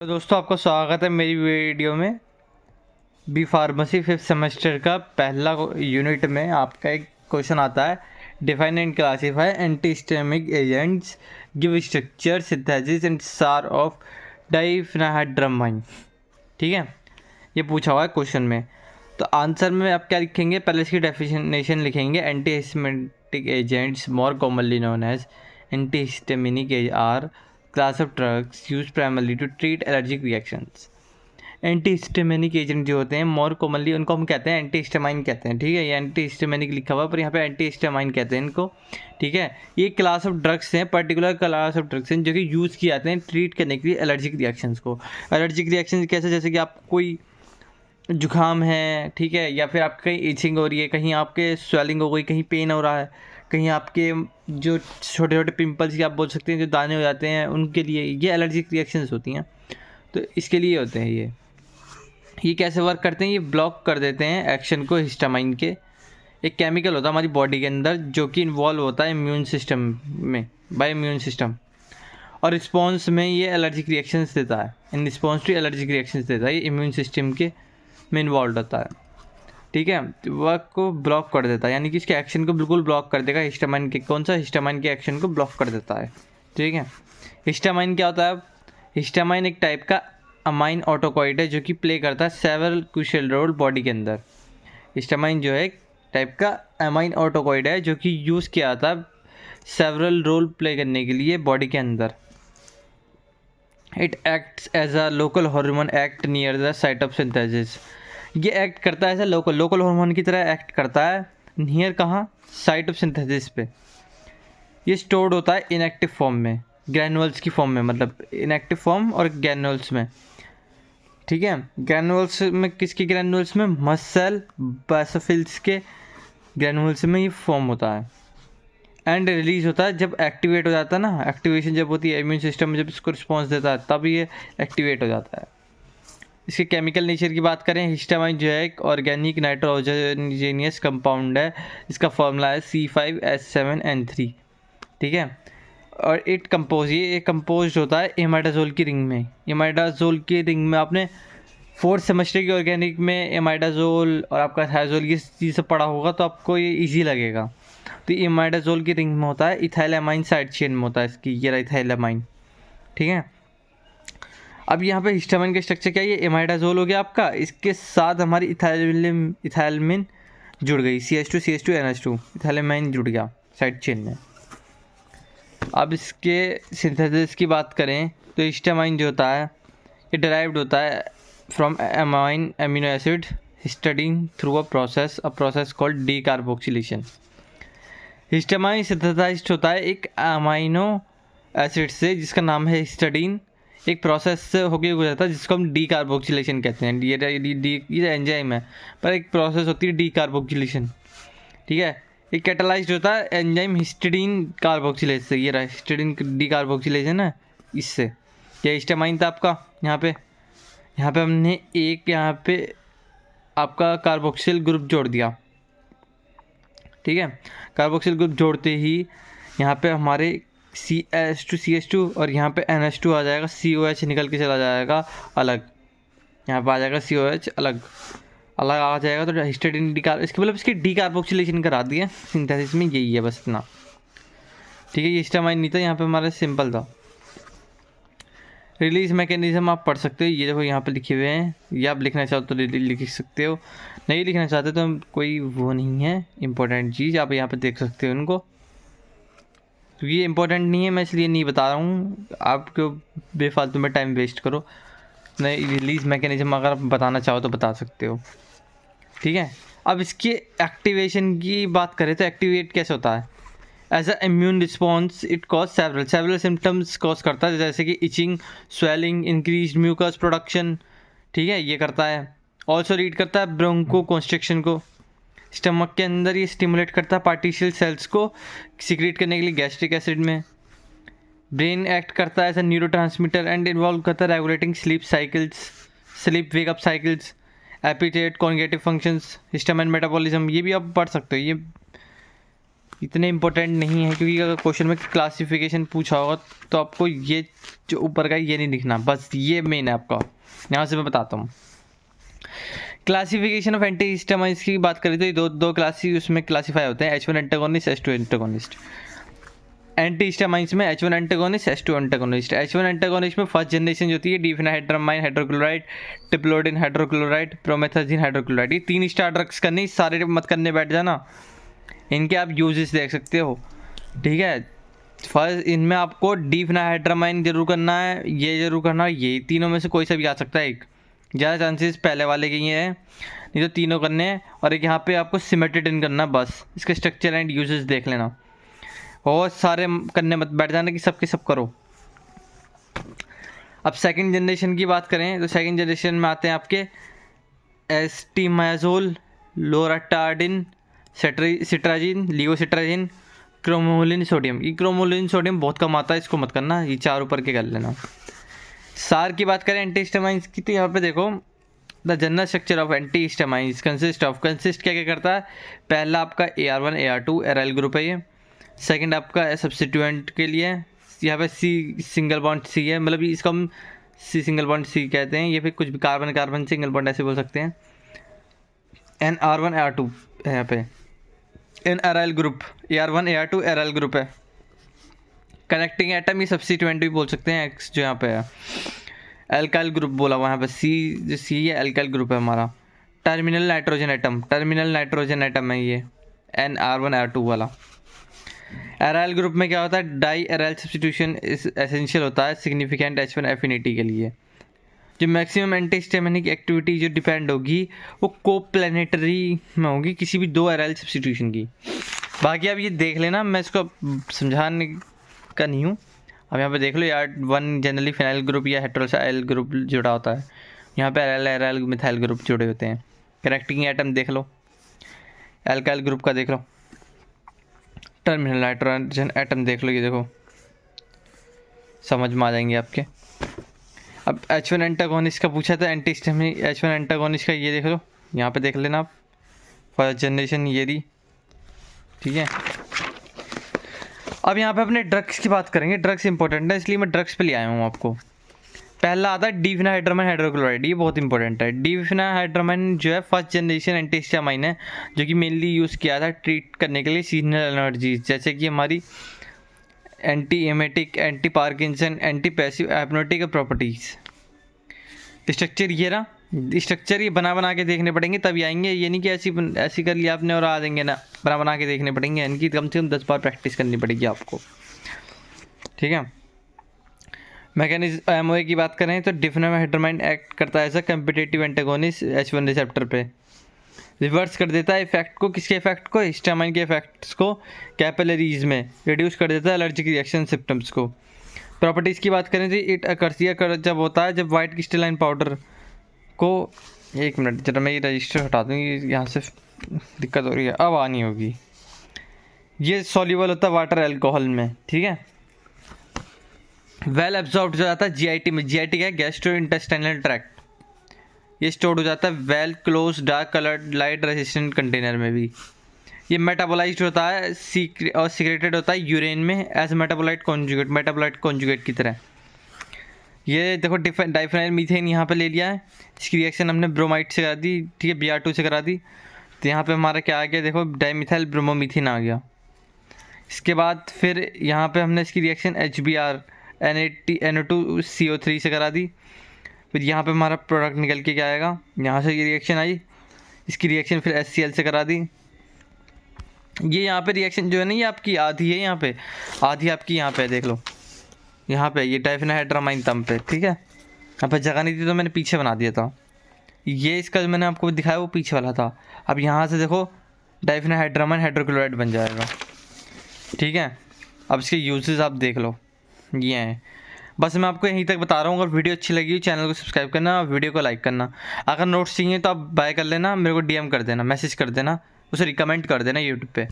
तो दोस्तों आपका स्वागत है मेरी वीडियो में। बी फार्मेसी फिफ्थ सेमेस्टर का पहला यूनिट में आपका एक क्वेश्चन आता है। Define and classify antihistaminic agents, give structure, synthesis and SAR of diphenhydramine. ठीक है, ये पूछा हुआ है क्वेश्चन में। तो आंसर में आप क्या लिखेंगे, पहले इसकी डेफिनेशन लिखेंगे। Antihistaminic agents more commonly known as antihistaminic are class of drugs used primarily to treat allergic reactions. Antihistaminic agent जो होते हैं मोर कॉमनली उनको हम कहते हैं एंटीहिस्टामाइन कहते हैं। ठीक है, ये एंटीहिस्टामिनिक लिखा हुआ पर यहाँ पे एंटीहिस्टामाइन कहते हैं इनको। ठीक है, ये क्लास ऑफ ड्रग्स हैं, पर्टिकुलर क्लास ऑफ ड्रग्स हैं जो कि यूज़ किए जाते हैं ट्रीट करने के लिए एलर्जिक रिएक्शंस को। एलर्जिक रिएक्शंस कैसे, जैसे कि आप कोई जुकाम है, ठीक है, या फिर आपकी कहीं इचिंग हो रही है, कहीं आपके स्वेलिंग हो गई, कहीं पेन हो रहा है, कहीं आपके जो छोटे छोटे पिंपल्स या आप बोल सकते हैं जो दाने हो जाते हैं, उनके लिए ये एलर्जिक रिएक्शंस होती हैं। तो इसके लिए होते हैं ये कैसे वर्क करते हैं, ये ब्लॉक कर देते हैं एक्शन को हिस्टामाइन के। एक केमिकल होता है हमारी बॉडी के अंदर जो कि इन्वॉल्व होता है इम्यून सिस्टम में, बाय इम्यून सिस्टम, और रिस्पॉन्स में ये एलर्जिक रिएक्शंस देता है। In response to allergic reactions देता है, ये इम्यून सिस्टम के में इन्वॉल्व होता है। ठीक है, वर्क को ब्लॉक कर देता है, यानी कि इसके एक्शन को बिल्कुल ब्लॉक कर देगा। हिस्टामाइन के कौन सा, हिस्टामाइन के एक्शन को ब्लॉक कर देता है। ठीक है, हिस्टामाइन क्या होता है, हिस्टामाइन एक टाइप का अमाइन ऑटोकॉइड है जो कि प्ले करता है सेवरल क्रूशियल रोल बॉडी के अंदर। हिस्टामाइन जो है एक टाइप का अमाइन ऑटोकॉइड है जो कि यूज़ किया जाता है सेवरल रोल प्ले करने के लिए बॉडी के अंदर। It acts as a local hormone act near the site of synthesis. ये एक्ट करता है ऐसा लोकल हार्मोन की तरह एक्ट करता है नियर, कहाँ, साइट ऑफ सिंथेसिस पे। ये स्टोर्ड होता है इनएक्टिव फॉर्म में, ग्रैनुअल्स की फॉर्म में, मतलब इनएक्टिव फॉर्म और ग्रैनुअल्स में। ठीक है, ग्रैनुअल्स में किसके ग्रैनुअल्स में, मसल बासोफिल्स के ग्रैनुअल्स में ये फॉर्म होता है। एंड रिलीज होता है जब एक्टिवेट हो जाता है ना, एक्टिवेशन जब होती है इम्यून सिस्टम में, जब इसको रिस्पॉन्स देता है तब ये एक्टिवेट हो जाता है। इसके केमिकल नेचर की बात करें, हिस्टामाइन जो है एक ऑर्गेनिक नाइट्रोजनियस कंपाउंड है। इसका फॉर्मूला है C5H7N3। ठीक है, और ये कंपोज होता है इमाइडाजोल की रिंग में। इमाइडाजोल की रिंग में आपने फोर्थ सेमेस्टर की ऑर्गेनिक में इमाइडाजोल और आपका थायजोल की चीज़ से पढ़ा होगा तो आपको ये इजी लगेगा। तो इमाइडाजोल की रिंग में होता है, इथाइलामाइन साइड चेन में होता है इसकी, ये इथाइलामाइन। ठीक है, अब यहाँ पे हिस्टामाइन का स्ट्रक्चर क्या है, ये इमाइडाजोल हो गया आपका, इसके साथ हमारी इथाइलमिन जुड़ गई, CH2 इथाइलामाइन जुड़ गया साइड चेन में। अब इसके सिंथेसिस की बात करें तो हिस्टामाइन जो होता है ये डिराइव्ड होता है from amino acid histidine through a process called decarboxylation. Histamine synthesized होता है एक अमाइनो एसिड से जिसका नाम है हिस्टाडीन, एक प्रोसेस से होकर गुजरता है जिसको हम डीकार्बोक्सिलेशन कहते हैं। ये एंजाइम है पर एक प्रोसेस होती है डीकार्बोक्सिलेशन। ठीक है, ये कैटालाइज्ड होता है एंजाइम हिस्टाडीन कार्बोक्सिलेज से, ये रहा हिस्टाडीन डीकार्बोक्सिलेशन है इससे। ये हिस्टामाइन था आपका, यहाँ पे हमने एक यहाँ पे आपका कार्बोक्सिल ग्रुप जोड़ दिया। ठीक है, कार्बोक्सिल ग्रुप जोड़ते ही यहाँ पे हमारे CH2 और यहाँ पे NH2 आ जाएगा, COH निकल के चला जाएगा अलग, यहाँ पे आ जाएगा COH अलग आ जाएगा। तो हिस्टाडीन इसके मतलब इसकी डीकार्बोक्सिलेशन करा दिए सिंथेसिस में, यही है बस इतना। ठीक है, ये हिस्टामाइन नहीं था, यहाँ पे हमारा सिंपल था। रिलीज मैकेनिज्म आप पढ़ सकते हो, ये देखो यहाँ पे लिखे हुए हैं, ये आप लिखना चाहो तो लिख सकते हो, नहीं लिखना चाहते तो कोई वो नहीं है इम्पोर्टेंट चीज़, आप यहाँ पे देख सकते हो उनको। तो ये इम्पोर्टेंट नहीं है, मैं इसलिए नहीं बता रहा हूँ, आप क्यों बेफालतू में टाइम वेस्ट करो। नहीं, रिलीज मैकेनिज्म अगर आप बताना चाहो तो बता सकते हो। ठीक है, अब इसके एक्टिवेशन की बात करें तो एक्टिवेट कैसे होता है, as a immune response it cause several symptoms cause करता है, जैसे कि itching, swelling, increase mucus production. ठीक है, ये करता है। ऑल्सो रीड करता है ब्रोंको कॉन्स्ट्रिक्शन को। स्टमक के अंदर ये स्टिमुलेट करता है पार्टिशियल सेल्स को सिक्रेट करने के लिए गैस्ट्रिक एसिड में। ब्रेन एक्ट करता है as a neurotransmitter and involve करता है regulating sleep wake up cycles, appetite, cognitive functions, histamine metabolism, ये भी आप पढ़ सकते हो। ये इतने इम्पोर्टेंट नहीं है, क्योंकि अगर क्वेश्चन में क्लासिफिकेशन पूछा होगा तो आपको ये जो ऊपर का ये नहीं दिखना, बस ये मेन है आपका। यहाँ से मैं बताता हूँ। क्लासिफिकेशन ऑफ एंटी हिस्टामाइन्स की बात करें तो ये दो क्लास उसमें क्लासीफाई होते हैं, H1 antagonist, H2 antagonist. Anti हिस्टामाइन्स में H1 antagonist, H2 antagonist. H1 antagonist में फर्स्ट जनरेशन जो होती है डिफेनाइड्रामाइन हाइड्रोक्लोराइड, टिप्लोडिन हाइड्रोक्लोराइड, प्रोमेथाजिन हाइड्रोक्लोराइड। ये 3 स्टार ड्रग्स करने, सारे मत करने बैठ जाना, इनके आप यूजेस देख सकते हो, ठीक है। फर्स्ट इनमें आपको डिफेनाइड्रामाइन जरूर करना है, ये जरूर करना है, ये तीनों में से कोई सा भी आ सकता है एक, ज़्यादा चांसेस पहले वाले के ही हैं, नहीं तो तीनों करने हैं। और एक यहाँ पे आपको सिमेटिडिन करना, बस इसके स्ट्रक्चर एंड यूजेस देख लेना, और सारे करने मत बैठ जाना कि सबके सब करो। अब सेकंड जनरेशन की बात करें तो सेकंड जनरेशन में आते हैं आपके एस्टीमाजोल, लोराटार्डिन, सिट्राजिन, लियोसिट्राजिन, क्रोमोलिन सोडियम। ये क्रोमोलिन सोडियम बहुत कम आता है, इसको मत करना, ये 4 ऊपर के कर लेना। सार की बात करें एंटी हिस्टामाइन्स की तो यहाँ पे देखो, the general structure of antihistamines consist क्या क्या करता है। पहला आपका AR1 AR2 एराइल ग्रुप है ये। सेकंड आपका सब्स्टिट्यूएंट के लिए यहाँ पे C सिंगल बॉन्ड C है, मतलब इसको हम C सिंगल बॉन्ड C कहते हैं, ये फिर कुछ भी कार्बन कार्बन सिंगल बॉन्ड ऐसे बोल सकते हैं। AR1 AR2 है यहाँ पे। इन aryl group AR1 AR2 aryl group है। कनेक्टिंग एटम ये सब्स्टिट्यूएंट भी बोल सकते हैं X जो यहाँ पे है। एल्काइल ग्रुप बोला वहाँ पे C, जो C है एल्काइल ग्रुप है हमारा। टर्मिनल नाइट्रोजन एटम है ये NR1 R2 वाला। एराइल ग्रुप में क्या होता है, डाई एराइल सब्स्टिट्यूशन एसेंशियल होता है सिग्निफिकेंट H1 एफिनिटी के लिए। जो मैक्सिमम एंटीहिस्टामिनिक एक्टिविटी जो डिपेंड होगी वो कोप्लेनेटरी में होगी किसी भी 2 एराइल सब्स्टिट्यूशन की। बाकी आप ये देख लेना, मैं इसको समझाने का नहीं हूँ। अब यहाँ पे देख लो यार, 1 जनरली फिनाइल ग्रुप या हेट्रोसाइल ग्रुप जुड़ा होता है, यहाँ पे एराइल मिथाइल ग्रुप जुड़े होते हैं। कनेक्टिंग एटम देख लो, एल्काइल ग्रुप का देख लो, टर्मिनल नाइट्रोजन एटम देख लो, ये देखो समझ में आ जाएंगे आपके। अब H1 एंटागोनिस्ट का पूछा था एंटीहिस्टामिनिक, H1 एंटागोनिस्ट का ये देख लो, यहाँ पे देख लेना आप, फर्स्ट जनरेशन ये दी, ठीक है। अब यहाँ पे अपने ड्रग्स की बात करेंगे, ड्रग्स इंपॉर्टेंट है इसलिए मैं ड्रग्स पे ले आया हूँ आपको। पहला आता है डिफेनाइड्रामाइन हाइड्रोक्लोराइड, ये बहुत इंपॉर्टेंट है। डिफेनाइड्रामाइन जो है फर्स्ट जनरेशन एंटीहिस्टामाइन है, जो कि मेनली यूज़ किया था ट्रीट करने के लिए सीजनल एलर्जीज, जैसे कि हमारी anti emetic, anti Parkinson, anti passive hypnotic properties. Structure ये रहा, स्ट्रक्चर ये बना के देखने पड़ेंगे तभी आएंगे, ये नहीं कि ऐसी कर लिया आपने और आ देंगे ना, बना के देखने पड़ेंगे, इनकी कम से कम 10 बार प्रैक्टिस करनी पड़ेगी आपको, ठीक है। मैकेनिज्म MOA की बात करें तो डिफेनाइड्रामाइन एक्ट करता है as a competitive antagonist H1 receptor पे, रिवर्स कर देता है इफेक्ट को, किसके इफेक्ट को, हिस्टामाइन के इफेक्ट्स को कैपिलरीज में, रिड्यूस कर देता है एलर्जिक रिएक्शन सिम्टम्स को। प्रॉपर्टीज़ की बात करें तो इट अकर्सिया जब होता है जब वाइट क्रिस्टलाइन पाउडर को, 1 मिनट जरा मैं ये रजिस्टर हटा दूँ, यहाँ से दिक्कत हो रही है, अब आनी होगी। ये सॉल्यूबल होता है वाटर अल्कोहल में, ठीक है। वेल एब्जॉर्ब हो जाता है GIT में, GIT क्या है, गैस्ट्रो इंटेस्टाइनल ट्रैक्ट, ये स्टोर हो जाता है well close dark coloured light resistant container में भी। ये मेटाबोलाइज्ड होता है और सिक्रेटेड होता है यूरेन में एज मेटाबोलाइट कॉन्जुगेट की तरह। ये देखो डाइफेनाइल मीथेन यहाँ पे ले लिया है, इसकी रिएक्शन हमने ब्रोमाइड से करा दी, ठीक है, Br2 से करा दी, तो यहाँ पे हमारा क्या आ गया, देखो डाइमिथाइल ब्रोमोमीथेन आ गया। इसके बाद फिर यहाँ पे हमने इसकी रिएक्शन HBr NO2CO3 से करा दी, फिर यहाँ पे हमारा प्रोडक्ट निकल के क्या आएगा, यहाँ से ये रिएक्शन आई, इसकी रिएक्शन फिर HCl से करा दी। ये यहाँ पे रिएक्शन जो है ना, ये आपकी आधी है, यहाँ पे आधी आपकी यहाँ पे देख लो, यहाँ पे ये डिफेनाइड्रामाइन तम पे, ठीक है। यहाँ पे जगह नहीं थी तो मैंने पीछे बना दिया था, ये इसका जो मैंने आपको दिखाया वो पीछे वाला था। अब यहाँ से देखो डिफेनाइड्रामाइन हाइड्रोक्लोराइड बन जाएगा, ठीक है। अब इसके यूजेस आप देख लो, ये हैं। बस मैं आपको यहीं तक बता रहा हूँ। अगर वीडियो अच्छी लगी चैनल को सब्सक्राइब करना, वीडियो को लाइक करना। अगर नोट्स चाहिए तो आप बाय कर लेना, मेरे को DM कर देना, मैसेज कर देना, उसे रिकमेंड कर देना यूट्यूब पे।